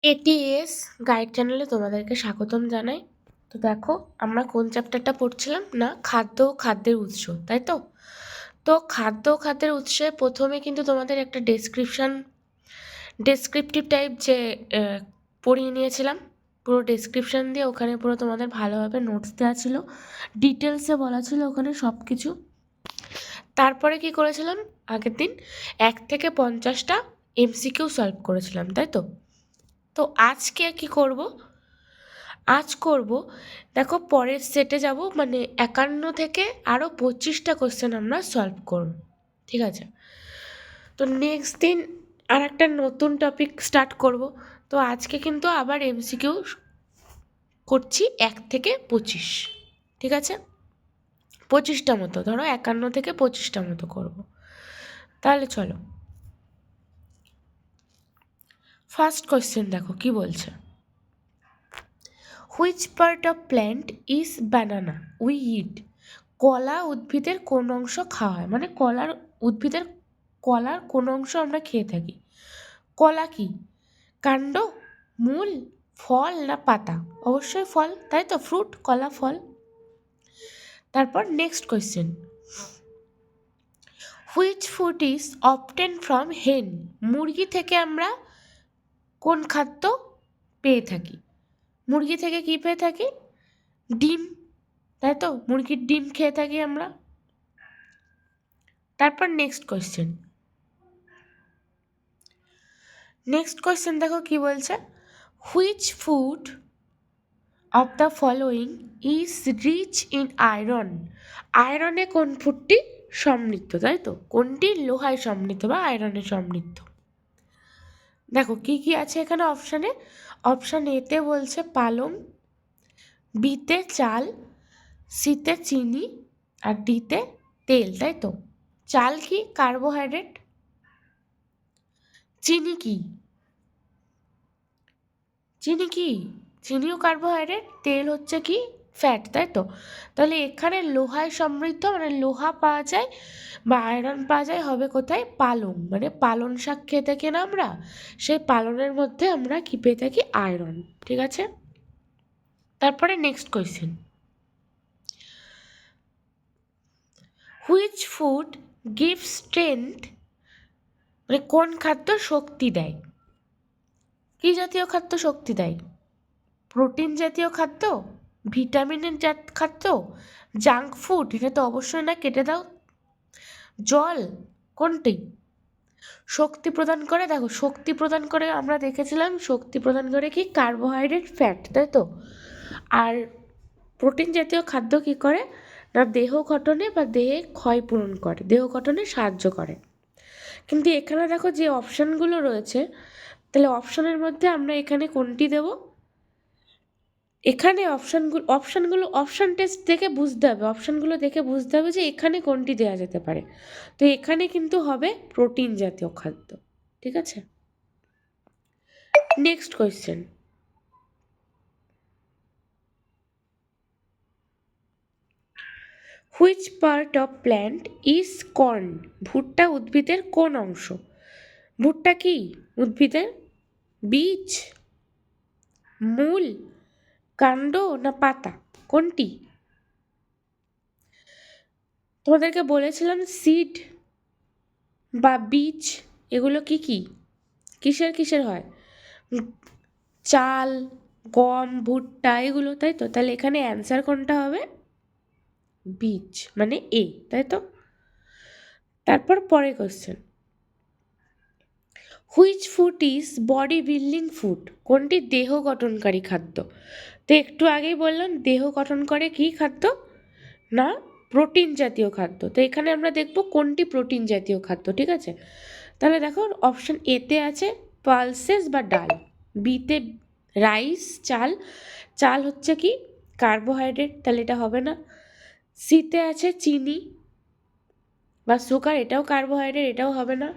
ATS guide চ্যানেলে তোমাদেরকে স্বাগতম জানাই। তো দেখো, আমরা কোন চ্যাপ্টারটা পড়ছিলাম না, খাদ্য ও খাদ্যের উৎস, তাই তো? তো খাদ্য ও খাদ্যের উৎসে প্রথমে কিন্তু তোমাদের একটা ডেসক্রিপটিভ টাইপ যে পড়িয়ে নিয়েছিলাম। পুরো ডেসক্রিপশান দিয়ে ওখানে পুরো তোমাদের ভালোভাবে নোটস দেওয়া ছিল, ডিটেলসে বলা ছিল ওখানে সব কিছু। তারপরে কি করেছিলাম, আগের দিন 1 থেকে 50টা এমসিকিউ সলভ করেছিলাম, তাই তো? তো আজকে কি করব, দেখো পরের সেটে যাব, মানে 51 থেকে আরও 25টা কোশ্চেন আমরা সলভ করব, ঠিক আছে? তো নেক্সট দিন আর একটা নতুন টপিক স্টার্ট করব। তো আজকে কিন্তু আবার এমসিকিউ করছি 1 থেকে 25, ঠিক আছে? 25টা মতো, ধরো 51 থেকে 25টা মতো করব। তাহলে চলো, ফার্স্ট কোশ্চেন দেখো কি বলছে। Which part of plant is banana we eat? কলা উদ্ভিদের কোন অংশ খাওয়া হয়, মানে কলার কোন অংশ আমরা খেয়ে থাকি? কলা কি কাণ্ড, মূল, ফল না পাতা? অবশ্যই ফল, তাই তো, ফ্রুট, কলা ফল। তারপর next question, which food is obtain from হেন? মুরগি থেকে আমরা কোন খাদ্য পেয়ে থাকি? মুরগি থেকে কি পেয়ে থাকি? ডিম, তাই তো, মুরগির ডিম খেয়ে থাকি আমরা। তারপর নেক্সট কোয়েশ্চেন দেখো কি বলছে, which food of the following is rich in iron? আয়রনে কোন ফুডটি সমৃদ্ধ, তাই তো, কোনটি লোহায় সমৃদ্ধ বা আয়রনে সমৃদ্ধ? দেখো কি কি আছে এখানে অপশানে। অপশান এতে বলছে পালং, বিতে চাল, সিতে চিনি, আর ডিতে তেল, তাই তো। চাল কি কার্বোহাইড্রেট, চিনি কি চিনিও কার্বোহাইড্রেট, তেল হচ্ছে কি ফ্যাট, তাই তো। তাহলে এখানে লোহায় সমৃদ্ধ মানে লোহা পাওয়া যায় বা আয়রন পাওয়া যায় হবে কোথায়? পালং, মানে পালং শাক খেয়ে থাকি না আমরা, সেই পালনের মধ্যে আমরা কি পেয়ে থাকি? আয়রন, ঠিক আছে। তারপরে next question, which food give strength? মানে কোন খাদ্য শক্তি দেয়? কি জাতীয় খাদ্য শক্তি দেয়? প্রোটিন জাতীয় খাদ্য, ভিটামিনের খাদ্য, জাঙ্ক ফুড? এটা তো অবশ্যই না, কেটে দাও। জল, কোনটি শক্তি প্রদান করে? দেখো শক্তি প্রদান করে আমরা দেখেছিলাম, শক্তি প্রদান করে কি কার্বোহাইড্রেট, ফ্যাট, তাই তো। আর প্রোটিন জাতীয় খাদ্য কি করে না, দেহ গঠনে বা দেহে ক্ষয় পূরণ করে, দেহ গঠনে সাহায্য করে। কিন্তু এখানে দেখো যে অপশানগুলো রয়েছে, তাহলে অপশানের মধ্যে আমরা এখানে কোনটি দেব? এখানে অপশান টেস্ট দেখে বুঝতে হবে, অপশানগুলো দেখে বুঝতে হবে যে এখানে কোনটি দেওয়া যেতে পারে। তো এখানে কিন্তু হবে প্রোটিন জাতীয় খাদ্য, ঠিক আছে। Next question, which part of plant is corn? ভুট্টা উদ্ভিদের কোন অংশ? ভুট্টা কি উদ্ভিদের বীজ, মূল, কাণ্ড না পাতা? কোনটি? তোমাদেরকে বলেছিলাম সিড বা বীজ এগুলো কি কি কিসের হয়? চাল, গম, ভুট্টা এগুলো, তাই তো। তাহলে এখানে অ্যান্সার কোনটা হবে? বীজ, মানে এ, তাই তো। তারপর পরের question, which food is body building food? কোনটি দেহ গঠনকারী খাদ্য? তো একটু আগেই বললাম দেহ গঠন করে কি খাদ্য না, প্রোটিন জাতীয় খাদ্য। তো এখানে আমরা দেখব কোনটি প্রোটিন জাতীয় খাদ্য, ঠিক আছে। তাহলে দেখো অপশন এতে আছে পালসেস বা ডাল, বিতে রাইস চাল, চাল হচ্ছে কি কার্বোহাইড্রেট, তাহলে এটা হবে না। সিতে আছে চিনি বা সুগার, এটাও কার্বোহাইড্রেট, এটাও হবে না।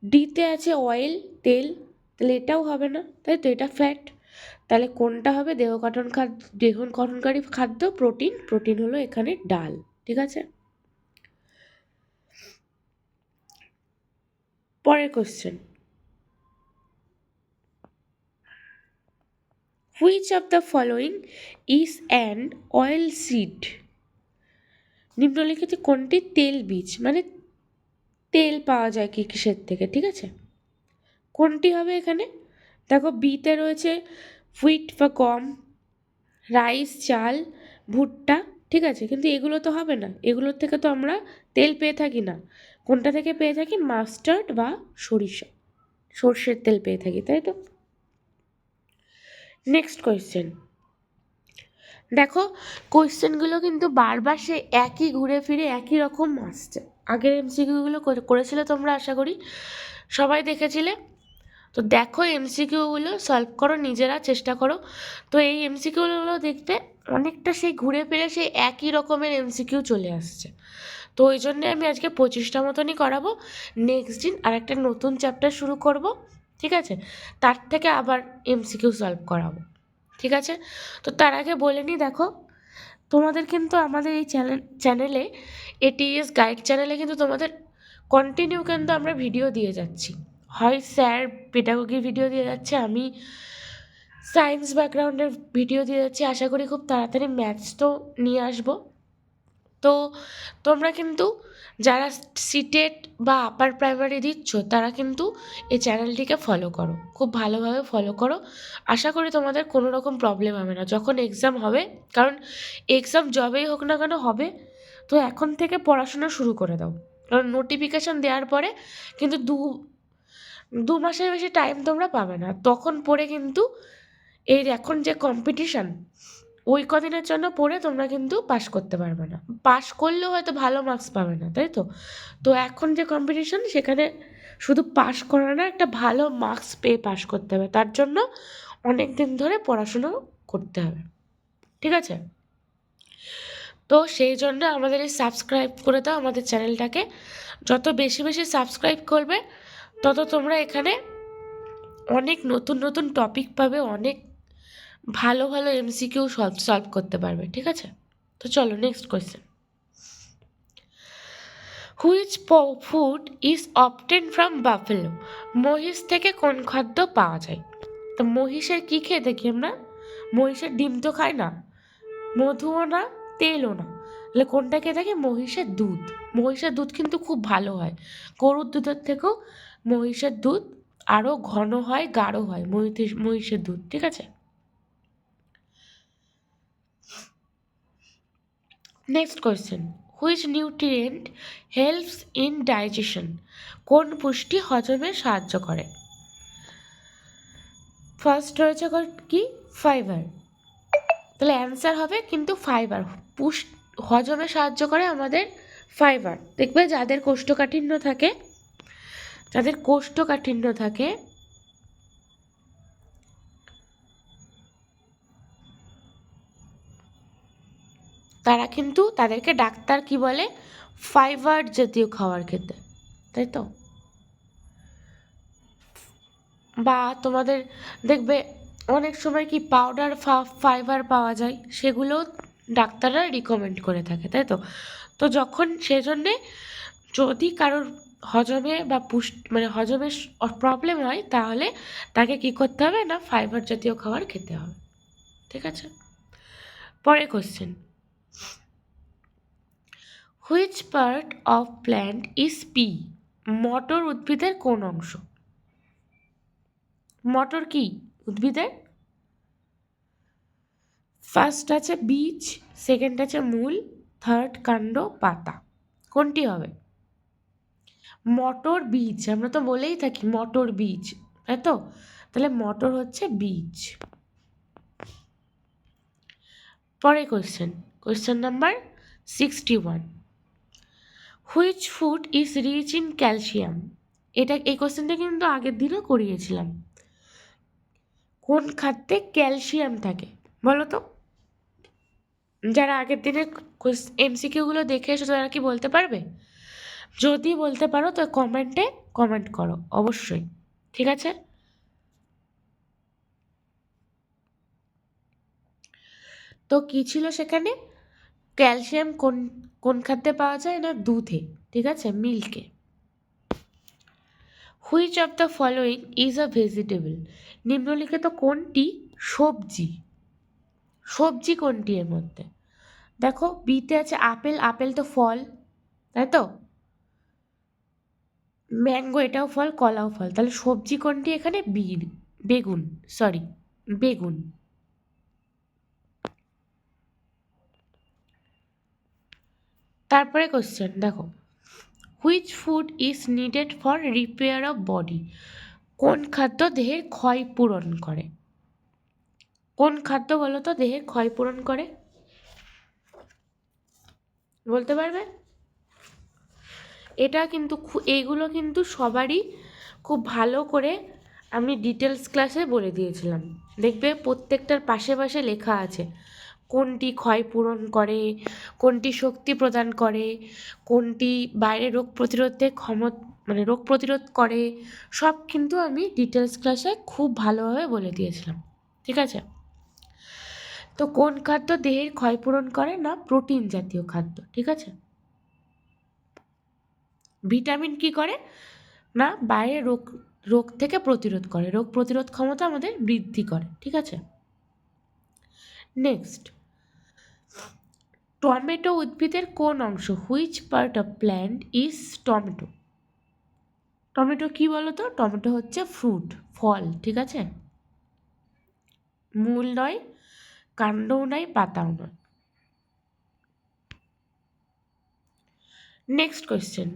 ডিতে আছে অয়েল তেল, তাহলে এটাও হবে না, তাই তো, এটা ফ্যাট। তাহলে কোনটা হবে দেহ গঠনকারী খাদ্য? প্রোটিন হলো এখানে ডাল, ঠিক আছে। পরের question, which of the following is an oil seed? নিম্নলিখিত কোনটি তেল বীজ, মানে তেল পাওয়া যায় কি কিসের থেকে, ঠিক আছে? কোনটি হবে এখানে? দেখো বিতে রয়েছে হুইট বা গম, রাইস চাল, ভুট্টা, ঠিক আছে, কিন্তু এগুলো তো হবে না, এগুলোর থেকে তো আমরা তেল পেয়ে থাকি না। কোনটা থেকে পেয়ে থাকি? মাস্টার্ড বা সর্ষের তেল পেয়ে থাকি, তাই তো। নেক্সট কোয়েশ্চেন দেখো, কোয়েশ্চেনগুলো কিন্তু বারবার সে একই ঘুরে ফিরে একই রকম আসছে। আগের এমসিকিউগুলো করেছিলে তোমরা, আশা করি সবাই দেখেছিলে। তো দেখো এমসিকিউগুলো সলভ করো, নিজেরা চেষ্টা করো। তো এই এমসিকিউগুলো দেখবে অনেকটা সেই ঘুরে ফিরে সেই একই রকমের এমসিকিউ চলে আসছে। তো ওই জন্যে আমি আজকে 25টা মতনই করাবো। নেক্সট দিন আর একটা নতুন চ্যাপ্টার শুরু করব, ঠিক আছে, তার থেকে আবার এমসিকিউ সলভ করাবো, ঠিক আছে। তো তার আগে বলে নিই, দেখো তোমাদের কিন্তু আমাদের এই চ্যানেলে এটিএস গাইড চ্যানেলে কিন্তু তোমাদের কন্টিনিউ কিন্তু আমরা ভিডিও দিয়ে যাচ্ছি। হয় স্যার পেডাগোগির ভিডিও দিয়ে যাচ্ছে, আমি সায়েন্স ব্যাকগ্রাউন্ডের ভিডিও দিয়ে যাচ্ছি। আশা করি খুব তাড়াতাড়ি ম্যাথস তো নিয়ে আসবো। তো তোমরা কিন্তু যারা সিটেট বা আপার প্রাইমারি দিচ্ছ তারা কিন্তু এই চ্যানেলটিকে ফলো করো, খুব ভালোভাবে ফলো করো। আশা করি তোমাদের কোনো রকম প্রবলেম হবে না যখন এক্সাম হবে, কারণ এক্সাম যবেই হোক না কেন হবে। তো এখন থেকে পড়াশোনা শুরু করে দাও, কারণ নোটিফিকেশান দেওয়ার পরে কিন্তু দু মাসের বেশি টাইম তোমরা পাবে না, তখন পড়ে কিন্তু এই এখন যে কম্পিটিশান, ওই কদিনের জন্য পড়ে তোমরা কিন্তু পাশ করতে পারবে না। পাশ করলেও হয়তো ভালো মার্কস পাবে না, তাই তো। তো এখন যে কম্পিটিশন, সেখানে শুধু পাশ করা না, একটা ভালো মার্কস পেয়ে পাশ করতে হবে, তার জন্য অনেক দিন ধরে পড়াশুনো করতে হবে, ঠিক আছে। তো সেই জন্য আমাদের এই সাবস্ক্রাইব করে দাও আমাদের চ্যানেলটাকে। যত বেশি বেশি সাবস্ক্রাইব করবে তত তোমরা এখানে অনেক নতুন নতুন টপিক পাবে, অনেক ভালো ভালো এমসিকিউ সলভ করতে পারবে, ঠিক আছে। তো চলো next question. Which food is obtain from buffalo? মহিষ থেকে কোন খাদ্য পাওয়া যায়? তো মহিষের কী খেয়ে দেখি আমরা? মহিষের ডিম তো খায় না, মধুও না, তেলও না, তাহলে কোনটা খেয়ে থাকি? মহিষের দুধ। মহিষের দুধ কিন্তু খুব ভালো হয়, গরুর দুধের থেকেও মহিষের দুধ আরও ঘন হয়, গাঢ় হয় মহিষের দুধ, ঠিক আছে। Next question, which nutrient helps in digestion? কোন পুষ্টি হজমে সাহায্য করে? ফার্স্ট রয়েছে কি? ফাইবার। তাহলে অ্যান্সার হবে কিন্তু ফাইবার। হজমে সাহায্য করে আমাদের ফাইবার। দেখবে যাদের কোষ্ঠকাঠিন্য থাকে, তারা কিন্তু, তাদেরকে ডাক্তার কি বলে? ফাইবার জাতীয় খাবার খেতে, তাই তো। বা তোমাদের দেখবে অনেক সময় কি পাউডার ফাইবার পাওয়া যায়, সেগুলো ডাক্তাররা রিকমেন্ড করে থাকে, তাই তো। তো যখন সেজন্যে যদি কারোর হজমে বা মানে হজমের প্রবলেম হয়, তাহলে তাকে কি করতে হবে না, ফাইবার জাতীয় খাবার খেতে হবে, ঠিক আছে। পরের question, which part of plant is pea? মটর উদ্ভিদের কোন অংশ? মটর কি উদ্ভিদের? ফার্স্ট আছে বীজ, সেকেন্ড আছে মূল, থার্ড কাণ্ড, পাতা। কোনটি হবে? মটর বীজ, আমরা তো বলেই থাকি মটর বীজ, তাই তো। তাহলে মটর হচ্ছে বীজ। পরের question number 61, which food is rich in calcium? এই কোয়েশ্চেনটা কিন্তু আগের দিনও করিয়েছিলাম। কোন খাদ্যে ক্যালসিয়াম থাকে বলো তো? যারা আগের দিনের এমসিকিউগুলো দেখে এসেছো তারা কি বলতে পারবে? যদি বলতে পারো তো কমেন্টে কমেন্ট করো অবশ্যই, ঠিক আছে। তো কি ছিল সেখানে? ক্যালসিয়াম কোন কোন খাদ্যে পাওয়া যায় না? দুধে, ঠিক আছে, মিল্কে। Which of the following is a vegetable? নিম্নলিখিত কোনটি সবজি, সবজি কোনটি এর মধ্যে? দেখো বিতে আছে আপেল, আপেল তো ফল, তাই তো? ম্যাঙ্গো এটাও ফল, কলাও ফল, তাহলে সবজি কোনটি এখানে? বেগুন, সরি, বেগুন। তারপরে কোশ্চেন দেখো, which food is needed for repair of body? কোন খাদ্য দেহের ক্ষয় পূরণ করে? কোন খাদ্য বলো তো দেহের ক্ষয় পূরণ করে? বলতে পারবে? এটা কিন্তু এইগুলো কিন্তু সবারই খুব ভালো করে আমি ডিটেলস ক্লাসে বলে দিয়েছিলাম। দেখবে প্রত্যেকটার পাশে পাশে লেখা আছে কোনটি ক্ষয় পূরণ করে, কোনটি শক্তি প্রদান করে, কোনটি বাইরে রোগ প্রতিরোধে মানে রোগ প্রতিরোধ করে, সব কিন্তু আমি ডিটেলস ক্লাসে খুব ভালোভাবে বলে দিয়েছিলাম। ঠিক আছে? তো কোন খাদ্য দেহের ক্ষয় পূরণ করে? না প্রোটিন জাতীয় খাদ্য। ঠিক আছে? ভিটামিন কি করে? না বাইরে রোগ রোগ থেকে প্রতিরোধ করে, রোগ প্রতিরোধ ক্ষমতা আমাদের বৃদ্ধি করে। ঠিক আছে? নেক্সট, টমেটো উদ্ভিদের কোন অংশ? Which part of plant is tomato? Tomato কি বলতো? টমেটো হচ্ছে ফ্রুট, ফল। ঠিক আছে? মূল নয়, কাণ্ডও নয়, পাতাও নয়। Next question,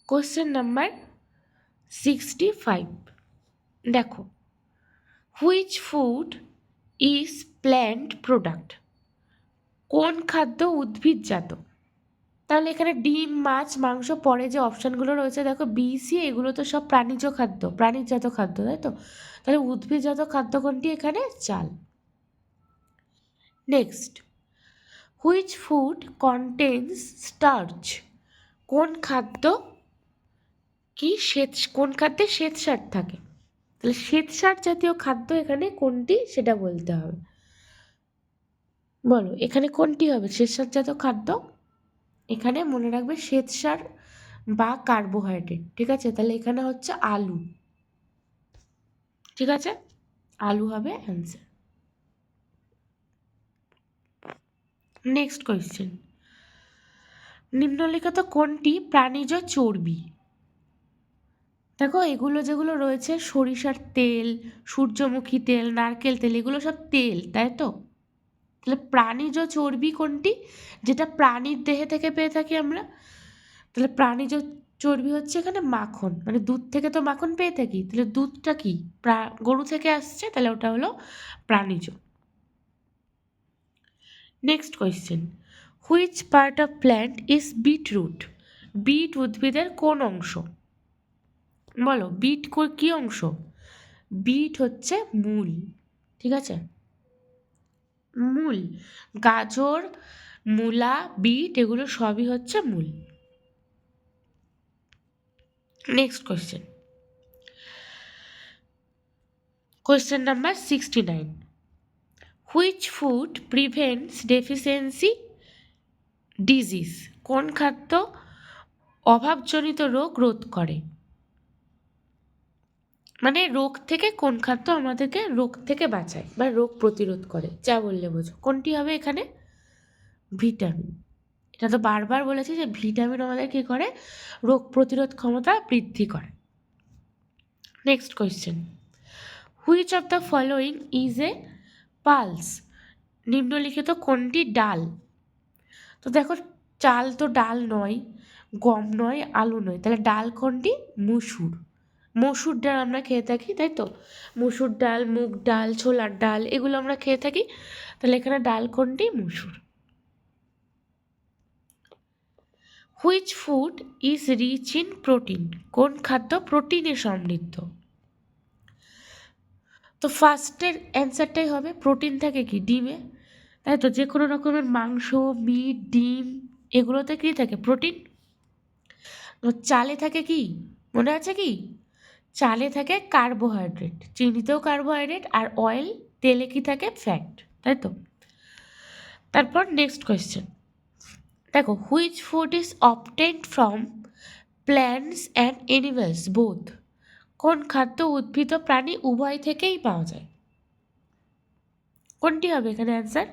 question number 65। দেখো, which food is plant product? কোন খাদ্য উদ্ভিদজাত? তাহলে এখানে ডিম, মাছ, মাংস, পরে যে অপশানগুলো রয়েছে দেখো বি, সি, এগুলো তো সব প্রাণীজ খাদ্য, প্রাণীজাত খাদ্য, তাই তো? তাহলে উদ্ভিদজাত খাদ্য কোনটি এখানে? চাল। Next, which food contains starch? কোন খাদ্য কোন খাদ্যে শ্বেতসার থাকে? তাহলে শ্বেতসার জাতীয় খাদ্য এখানে কোনটি সেটা বলতে হবে। বলো এখানে কোনটি হবে শ্বেতসার জাতীয় খাদ্য? এখানে মনে রাখবে শ্বেতসার বা কার্বোহাইড্রেট। ঠিক আছে? তাহলে এখানে হচ্ছে আলু। ঠিক আছে? আলু হবে অ্যান্সার। নেক্সট কোয়েশ্চেন, নিম্নলিখিত কোনটি প্রাণীজ চর্বি? দেখো এগুলো যেগুলো রয়েছে সরিষার তেল, সূর্যমুখী তেল, নারকেল তেল, এগুলো সব তেল, তাই তো? তাহলে প্রাণীজ চর্বি কোনটি? যেটা প্রাণীর দেহে থেকে পেয়ে থাকি আমরা। তাহলে প্রাণীজ চর্বি হচ্ছে এখানে মাখন, মানে দুধ থেকে তো মাখন পেয়ে থাকি, তাহলে দুধটা কি গরু থেকে আসছে, তাহলে ওটা হলো প্রাণীজ। Next question, which part of plant is beetroot? Beet উদ্ভিদের কোন অংশ? বলো বিট কি অংশ? বিট হচ্ছে মূল। ঠিক আছে? মূল। গাজর, মূলা, বিট এগুলো সবই হচ্ছে মূল। Next question, question number 69, which food prevents deficiency disease? কোন খাদ্য অভাবজনিত রোগ রোধ করে? মানে রোগ থেকে কোন খাদ্য আমাদেরকে রোগ থেকে বাঁচায় বা রোগ প্রতিরোধ করে, যা বললে বোঝো। কোনটি হবে এখানে? ভিটামিন। এটা তো বারবার বলেছি যে ভিটামিন আমাদের কী করে? রোগ প্রতিরোধ ক্ষমতা বৃদ্ধি করে। Next question, which of the following is a pulse? নিম্নলিখিত কোনটি ডাল? তো দেখো চাল তো ডাল নয়, গম নয়, আলু নয়, তাহলে ডাল কোনটি? মুসুর। মসুর ডাল আমরা খেয়ে থাকি, তাই তো? মসুর ডাল, মুগ ডাল, ছোলার ডাল এগুলো আমরা খেয়ে থাকি, তাহলে এখানে ডাল কোনটি? মসুর। Which food is rich in protein? কোন খাদ্য প্রোটিনে সমৃদ্ধ? তো ফার্স্টের অ্যান্সারটাই হবে, প্রোটিন থাকে কি ডিমে, তাই তো? যে কোনো রকমের মাংস, মিট, ডিম এগুলোতে কী থাকে? প্রোটিন। চালে থাকে কি? মনে আছে কি? চালে থাকে কার্বোহাইড্রেট, চিনিতেও কার্বোহাইড্রেট, আর অয়েল তেলে কি থাকে? ফ্যাট, তাই তো? তারপর নেক্সট কোয়েশ্চেন, দেখো, which food is obtained from plants and animals both, কোন খাদ্য উদ্ভিদ ও প্রাণী উভয় থেকেই পাওয়া যায়? কোনটি হবে এখানে অ্যান্সার?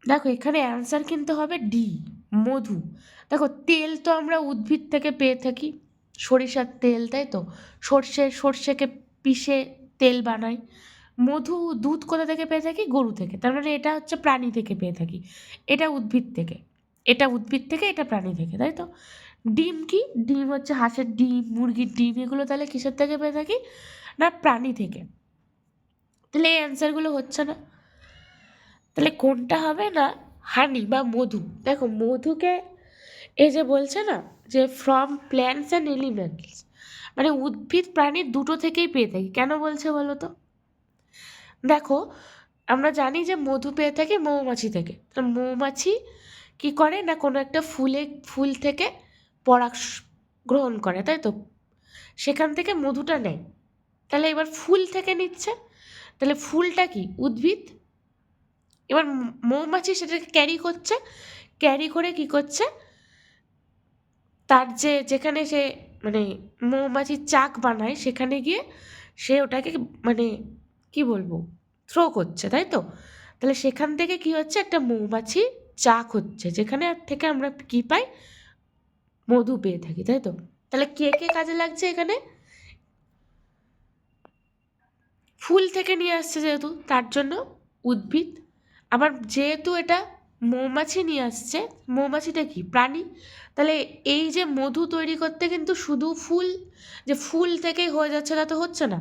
দেখো, এখানে অ্যান্সার কিন্তু হবে ডি, মধু। দেখো, তেল তো আমরা উদ্ভিদ থেকে পেয়ে থাকি, সরিষার তেল, তাই তো? সর্ষেকে পিষে তেল বানাই। মধু, দুধ কোথা থেকে পেয়ে থাকি? গরু থেকে। তার মানে এটা হচ্ছে প্রাণী থেকে পেয়ে থাকি, এটা উদ্ভিদ থেকে। এটা উদ্ভিদ থেকে, এটা প্রাণী থেকে, তাই তো? ডিম কি? ডিম হচ্ছে হাঁসের ডিম, মুরগির ডিম, এগুলো তাহলে কিসের থেকে পেয়ে থাকি? না, প্রাণী থেকে। তাহলে এই অ্যান্সারগুলো হচ্ছে না। তাহলে কোনটা হবে? না, হানি বা মধু। দেখো, মধুকে এই যে বলছে না যে ফ্রম প্ল্যান্টস অ্যান্ড এলিমেন্টস, মানে উদ্ভিদ প্রাণী দুটো থেকেই পেয়ে থাকি। কেন বলছে বলো তো? দেখো, আমরা জানি যে মধু পেয়ে থাকি মৌমাছি থেকে। তো মৌমাছি কি করে না, কোনো একটা ফুল থেকে পরাগ গ্রহণ করে, তাই তো? সেখান থেকে মধুটা নেয়। তাহলে এবার ফুল থেকে নিচ্ছে, তাহলে ফুলটা কি? উদ্ভিদ। এবার মৌমাছি সেটাকে ক্যারি করে কি করছে, তার যেখানে সে মানে মৌমাছির চাক বানায় সেখানে গিয়ে সে ওটাকে মানে কি বলবো, থ্রো করছে, তাই তো? তাহলে সেখান থেকে কি হচ্ছে, একটা মৌমাছি চাক হচ্ছে, যেখানে থেকে আমরা কি পাই? মধু পেয়ে থাকি, তাই তো? তাহলে কে কে কাজে লাগছে এখানে? ফুল থেকে নিয়ে আসছে যেহেতু, তার জন্য উদ্ভিদ। আবার যেহেতু এটা মৌমাছি নিয়ে আসছে, মৌমাছিটা কি? প্রাণী। তাহলে এই যে মধু তৈরি করতে কিন্তু শুধু ফুল থেকেই হয়ে যাচ্ছে তা তো হচ্ছে না।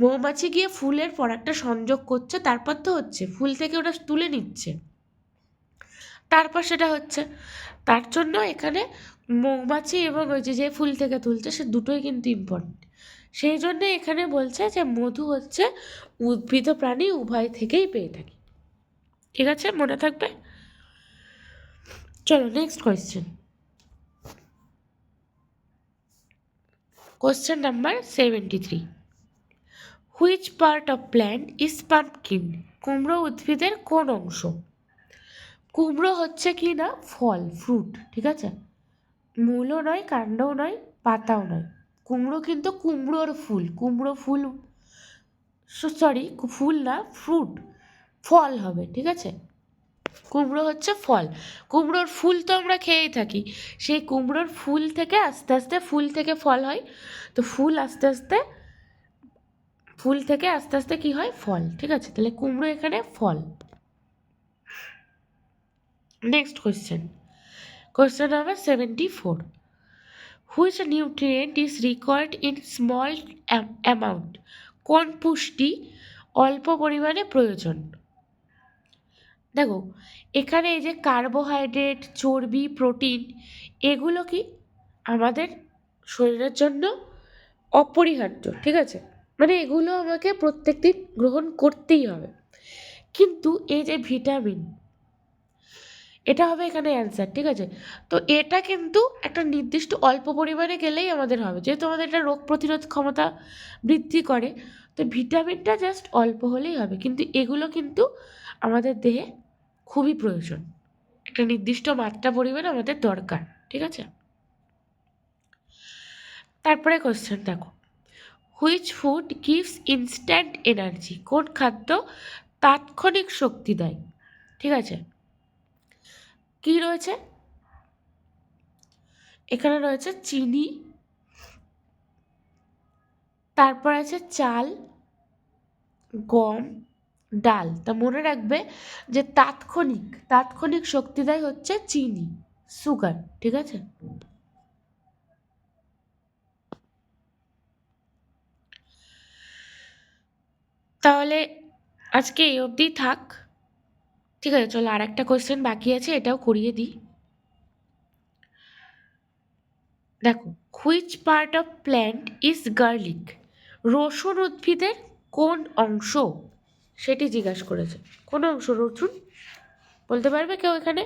মৌমাছি গিয়ে ফুলের পরাগটা সংযোগ করছে, তারপর তো হচ্ছে, ফুল থেকে ওটা তুলে নিচ্ছে, তারপর সেটা হচ্ছে। তার জন্য এখানে মৌমাছি এবং ওই যে ফুল থেকে তুলছে, সে দুটোই কিন্তু ইম্পর্টেন্ট। সেই জন্য এখানে বলছে যে মধু হচ্ছে উদ্ভিদ ও প্রাণী উভয় থেকেই পেয়ে থাকি। ঠিক আছে, মনে থাকবে। চলো next question number 73। Which part of plant is pumpkin, কুমড়ো উদ্ভিদের কোন অংশ? কুমড়ো হচ্ছে কি না, ফল, ফ্রুট, ঠিক আছে? মূলও নয়, কাণ্ডও নয়, পাতাও নয়। কুমড়ো কিন্তু কুমড়ো ফুল, সরি, ফুল না, ফ্রুট, ফল হবে, ঠিক আছে? কুমড়ো হচ্ছে ফল। কুমড়োর ফুল তো আমরা খেয়েই থাকি, সেই কুমড়োর ফুল থেকে আস্তে আস্তে ফুল থেকে ফল হয়, তো ফুল থেকে আস্তে আস্তে কি হয়? ফল, ঠিক আছে? তাহলে কুমড়ো এখানে ফল। Next question number 74। Which nutrient is required in small amount, কোন পুষ্টি অল্প পরিমাণে প্রয়োজন? দেখো, এখানে এই যে কার্বোহাইড্রেট, চর্বি, প্রোটিন, এগুলো কি আমাদের শরীরের জন্য অপরিহার্য, ঠিক আছে? মানে এগুলো আমাকে প্রত্যেকদিন গ্রহণ করতেই হবে। কিন্তু এই যে ভিটামিন, এটা হবে এখানে অ্যান্সার, ঠিক আছে? তো এটা কিন্তু একটা নির্দিষ্ট অল্প পরিমাণে গেলেই আমাদের হবে, যেহেতু আমাদের এটা রোগ প্রতিরোধ ক্ষমতা বৃদ্ধি করে। তো ভিটামিনটা জাস্ট অল্প হলেই হবে, কিন্তু এগুলো কিন্তু আমাদের দেহে খুবই প্রয়োজন, একটা নির্দিষ্ট মাত্রা পরিমাণ আমাদের দরকার, ঠিক আছে? তারপরে কোশ্চেন দেখো, which food gives instant energy, কোন খাদ্য তাৎক্ষণিক শক্তি দেয়? ঠিক আছে, কি রয়েছে এখানে? রয়েছে চিনি, তারপর আছে চাল, গম, ডাল। তা মনে রাখবে যে তাৎক্ষণিক শক্তি দেয় হচ্ছে চিনি, সুগার, ঠিক আছে? তাহলে আজকে এই অবধি থাক, ঠিক আছে? চলো, আর একটা কোয়েশ্চেন বাকি আছে, এটাও করিয়ে দিই। দেখো, which part of plant is garlic, রসুন উদ্ভিদের কোন অংশ? সেটি জিজ্ঞাসা করেছে। কোন অংশ রসুন? বলতে পারবে কেউ এখানে?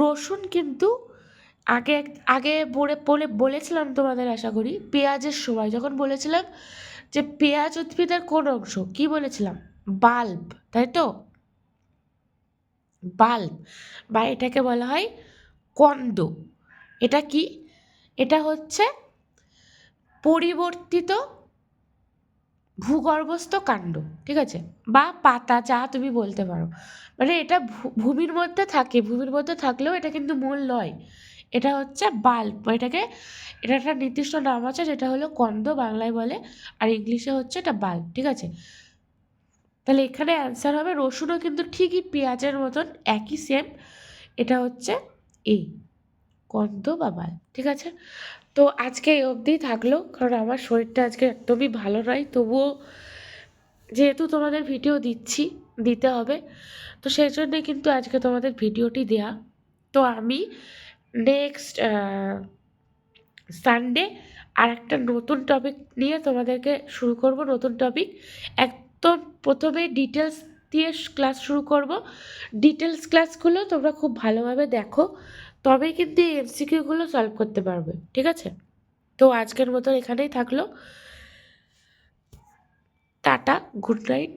রসুন কিন্তু আগে আগে বলেছিলাম তোমাদের, আশা করি পেঁয়াজের সময় যখন বলেছিলাম যে পেঁয়াজ উদ্ভিদের কোন অংশ, কি বলেছিলাম? বাল্ব, তাই তো? বাল্ব বা এটাকে বলা হয় কন্দ। এটা কি? এটা হচ্ছে পরিবর্তিত ভূগর্ভস্থ কাণ্ড, ঠিক আছে, বা পাতা, যা তুমি বলতে পারো। মানে এটা ভূমির মধ্যে থাকে, ভূমির মধ্যে থাকলেও এটা কিন্তু মূল নয়। এটা হচ্ছে বাল্ব, এটা একটা নির্দিষ্ট নাম আছে যেটা হলো কন্দ বাংলায় বলে, আর ইংলিশে হচ্ছে এটা বাল্ব, ঠিক আছে। তাহলে এখানে অ্যান্সার হবে রসুনও কিন্তু ঠিকই পেঁয়াজের মতন একই সেম, এটা হচ্ছে এই কন্দ বা বাল্ব, ঠিক আছে। তো আজকে এই অবধিই থাকলো, কারণ আমার শরীরটা আজকে একদমই ভালো নয়, তবুও যেহেতু তোমাদের ভিডিও দিতে হবে, তো সেই জন্যে কিন্তু আজকে তোমাদের ভিডিওটি দেয়া। তো আমি নেক্সট সানডে আর একটা নতুন টপিক নিয়ে তোমাদেরকে শুরু করব, নতুন টপিক। একদম প্রথমে ডিটেলস দিয়ে ক্লাস শুরু করব। ডিটেলস ক্লাসগুলো তোমরা খুব ভালোভাবে দেখো, তবেই কিন্তু এই এমসিকিউগুলো সলভ করতে পারবে, ঠিক আছে। তো আজকের মতো এখানেই থাকলো, টাটা, গুড নাইট।